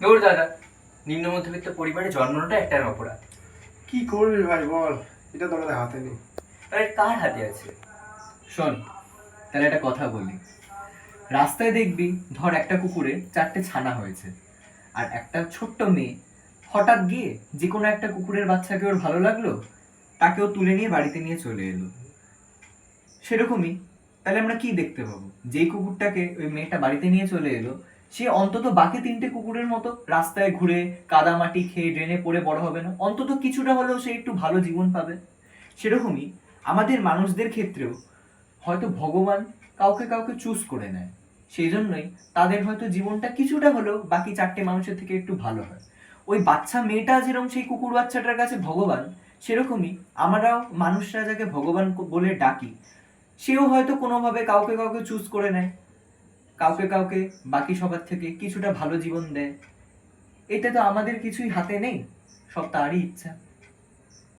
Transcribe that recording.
দৌড় দাদা, নিম্ন মধ্যবিত্ত পরিবারে জন্মটা একটা অপরাধ। কি করবি ভাই বল, এটা তো আমাদের হাতে নেই। আরে কার হাতে আছে? শোন, তাহলে একটা কথা বলি। রাস্তায় দেখবি, ধর একটা কুকুরে 4টে ছানা হয়েছে, আর একটা ছোট্ট মেয়ে হঠাৎ গিয়ে যে কোনো একটা কুকুরের বাচ্চাকে ওর ভালো লাগলো, তাকেও তুলে নিয়ে বাড়িতে নিয়ে চলে এলো। সেরকমই তাহলে আমরা কি দেখতে পাবো? যেই কুকুরটাকে ওই মেয়েটা বাড়িতে নিয়ে চলে এলো, সে অন্তত বাকি 3টে কুকুরের মতো রাস্তায় ঘুরে কাদামাটি খেয়ে ড্রেনে পড়ে বড় হবে না? অন্তত কিছুটা হলেও সে একটু ভালো জীবন পাবে। সেরকমই আমাদের মানুষদের ক্ষেত্রেও হয়তো ভগবান কাউকে কাউকে চুজ করে নেয়, সেই জন্যই তাদের হয়তো জীবনটা কিছুটা হলেও বাকি 4টে মানুষের থেকে একটু ভালো হয়। ওই বাচ্চা মেয়েটা যেরকম সেই কুকুর বাচ্চাটার কাছে ভগবান, সেরকমই আমরাও মানুষরা যাকে ভগবান বলে ডাকি, সেও হয়তো কোনোভাবে কাউকে কাউকে চুজ করে নেয়, কাউকে কাউকে বাকি সবার থেকে কিছুটা ভালো জীবন দেয়। এটা তো আমাদের কিছুই হাতে নেই, সব তারই ইচ্ছা।